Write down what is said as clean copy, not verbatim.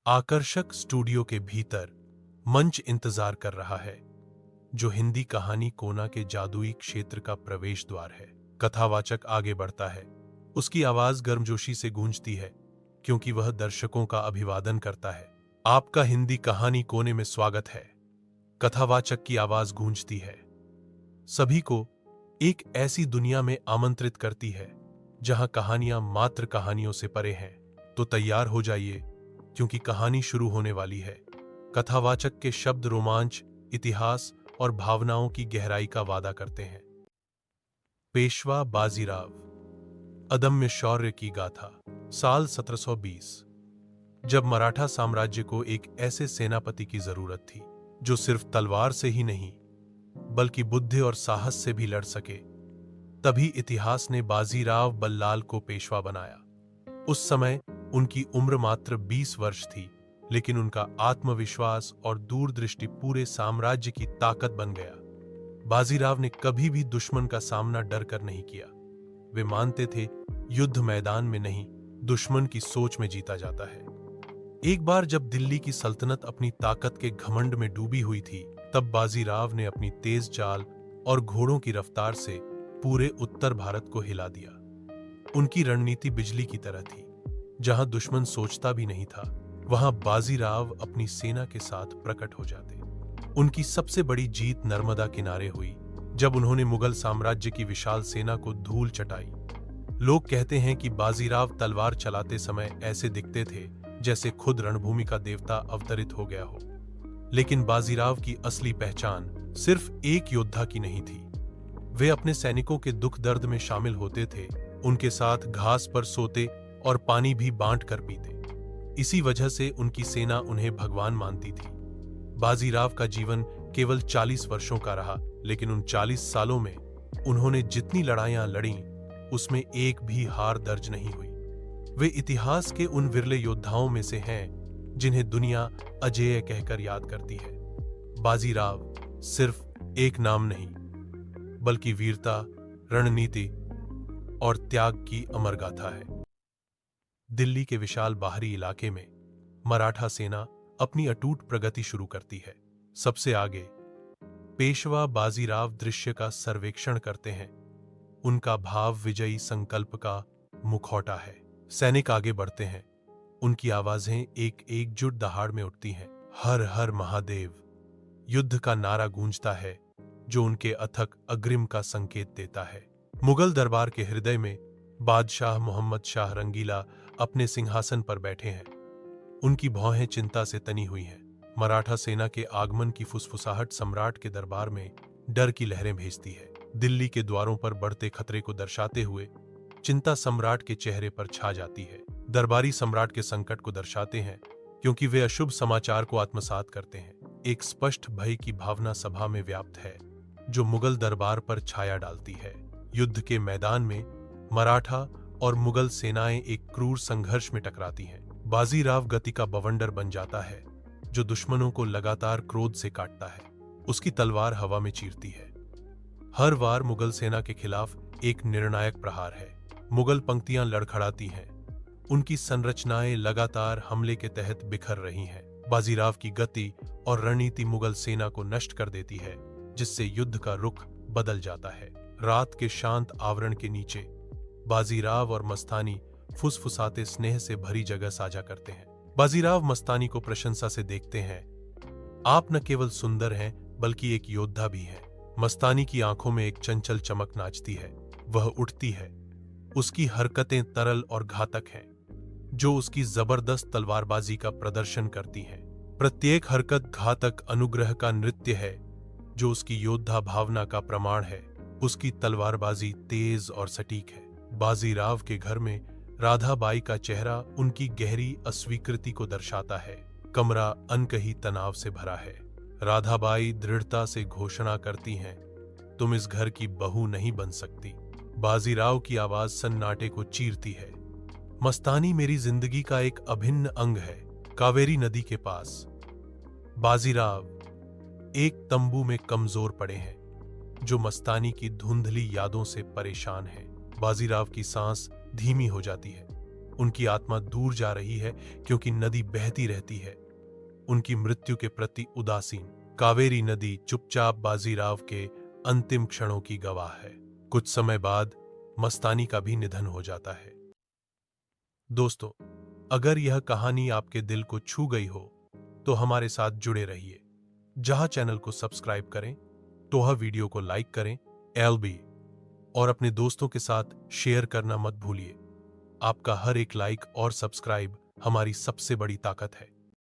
आकर्षक स्टूडियो के भीतर मंच इंतजार कर रहा है, जो हिंदी कहानी कोना के जादुई क्षेत्र का प्रवेश द्वार है। कथावाचक आगे बढ़ता है, उसकी आवाज गर्मजोशी से गूंजती है, क्योंकि वह दर्शकों का अभिवादन करता है। आपका हिंदी कहानी कोने में स्वागत है। कथावाचक की आवाज गूंजती है, सभी को एक ऐसी दुनिया में आमंत्रित करती है जहां कहानियां मात्र कहानियों से परे हैं। तो तैयार हो जाइए, क्योंकि कहानी शुरू होने वाली है। कथावाचक के शब्द रोमांच, इतिहास और भावनाओं की गहराई का वादा करते हैं। पेशवा बाजीराव, अदम्य शौर्य की गाथा। साल 1720। जब मराठा साम्राज्य को एक ऐसे सेनापति की जरूरत थी जो सिर्फ तलवार से ही नहीं बल्कि बुद्धि और साहस से भी लड़ सके, तभी इतिहास ने बाजीराव बल्लाल को पेशवा बनाया। उस समय उनकी उम्र मात्र 20 वर्ष थी, लेकिन उनका आत्मविश्वास और दूरदृष्टि पूरे साम्राज्य की ताकत बन गया। बाजीराव ने कभी भी दुश्मन का सामना डर कर नहीं किया। वे मानते थे, युद्ध मैदान में नहीं, दुश्मन की सोच में जीता जाता है। एक बार जब दिल्ली की सल्तनत अपनी ताकत के घमंड में डूबी हुई थी, तब बाजीराव ने अपनी तेज चाल और घोड़ों की रफ्तार से पूरे उत्तर भारत को हिला दिया। उनकी रणनीति बिजली की तरह थी। जहां दुश्मन सोचता भी नहीं था, वहां बाजीराव अपनी सेना के साथ प्रकट हो जाते। उनकी सबसे बड़ी जीत नर्मदा किनारे हुई, जब उन्होंने मुगल साम्राज्य की विशाल सेना को धूल चटाई। लोग कहते हैं कि बाजीराव तलवार चलाते समय ऐसे दिखते थे जैसे खुद रणभूमि का देवता अवतरित हो गया हो। लेकिन बाजीराव की असली पहचान सिर्फ एक योद्धा की नहीं थी। वे अपने सैनिकों के दुख दर्द में शामिल होते थे, उनके साथ घास पर सोते और पानी भी बांट कर पीते। इसी वजह से उनकी सेना उन्हें भगवान मानती थी। बाजीराव का जीवन केवल 40 वर्षों का रहा, लेकिन उन 40 सालों में उन्होंने जितनी लड़ाइयां लड़ी, उसमें एक भी हार दर्ज नहीं हुई। वे इतिहास के उन विरले योद्धाओं में से हैं जिन्हें दुनिया अजेय कहकर याद करती है। बाजीराव सिर्फ एक नाम नहीं, बल्कि वीरता, रणनीति और त्याग की अमर गाथा है। दिल्ली के विशाल बाहरी इलाके में मराठा सेना अपनी अटूट प्रगति शुरू करती है। सबसे आगे पेशवा बाजीराव दृश्य का सर्वेक्षण करते हैं। उनका भाव विजयी संकल्प का मुखौटा है। सैनिक आगे बढ़ते हैं, उनकी आवाजें एक एकजुट दहाड़ में उठती हैं। हर हर महादेव। युद्ध का नारा गूंजता है, जो उनके अथक अग्रिम का संकेत देता है। मुगल दरबार के हृदय में बादशाह मोहम्मद शाह रंगीला अपने सिंहासन पर बैठे हैं। उनकी भौहें चिंता से तनी हुई हैं। मराठा सेना के आगमन की फुसफुसाहट सम्राट के दरबार में डर की लहरें भेजती है। दिल्ली के द्वारों पर बढ़ते खतरे को दर्शाते हुए चिंता सम्राट के चेहरे पर छा जाती है। दरबारी सम्राट के संकट को दर्शाते हैं, क्योंकि वे अशुभ समाचार को आत्मसात करते हैं। एक स्पष्ट भय की भावना सभा में व्याप्त है, जो मुगल दरबार पर छाया डालती है। युद्ध के मैदान में मराठा और मुगल सेनाएं एक क्रूर संघर्ष में टकराती हैं। बाजीराव गति का बवंडर बन जाता है, जो दुश्मनों को लगातार क्रोध से काटता है। उसकी तलवार हवा में चीरती है। हर वार मुगल सेना के खिलाफ एक निर्णायक प्रहार है। मुगल पंक्तियां लड़खड़ाती हैं। उनकी संरचनाएं लगातार हमले के तहत बिखर रही हैं। बाजीराव की गति और रणनीति मुगल सेना को नष्ट कर देती है, जिससे युद्ध का रुख बदल जाता है। रात के शांत आवरण के नीचे बाजीराव और मस्तानी फुसफुसाते स्नेह से भरी जगह साझा करते हैं। बाजीराव मस्तानी को प्रशंसा से देखते हैं। आप न केवल सुंदर हैं, बल्कि एक योद्धा भी हैं। मस्तानी की आंखों में एक चंचल चमक नाचती है। वह उठती है। उसकी हरकतें तरल और घातक हैं, जो उसकी जबरदस्त तलवारबाजी का प्रदर्शन करती हैं। प्रत्येक हरकत घातक अनुग्रह का नृत्य है, जो उसकी योद्धा भावना का प्रमाण है। उसकी तलवारबाजी तेज और सटीक है। बाजीराव के घर में राधाबाई का चेहरा उनकी गहरी अस्वीकृति को दर्शाता है। कमरा अनकही तनाव से भरा है। राधाबाई दृढ़ता से घोषणा करती हैं, तुम इस घर की बहू नहीं बन सकती। बाजीराव की आवाज सन्नाटे को चीरती है। मस्तानी मेरी जिंदगी का एक अभिन्न अंग है। कावेरी नदी के पास बाजीराव एक तंबू में कमजोर पड़े हैं, जो मस्तानी की धुंधली यादों से परेशान है। बाजीराव की सांस धीमी हो जाती है। उनकी आत्मा दूर जा रही है क्योंकि नदी बहती रहती है, उनकी मृत्यु के प्रति उदासीन। कावेरी नदी चुपचाप बाजीराव के अंतिम क्षणों की गवाह है। कुछ समय बाद मस्तानी का भी निधन हो जाता है। दोस्तों, अगर यह कहानी आपके दिल को छू गई हो तो हमारे साथ जुड़े रहिए। जहां चैनल को सब्सक्राइब करें तो वह वीडियो को लाइक करें, एलबी और अपने दोस्तों के साथ शेयर करना मत भूलिए। आपका हर एक लाइक और सब्सक्राइब हमारी सबसे बड़ी ताकत है।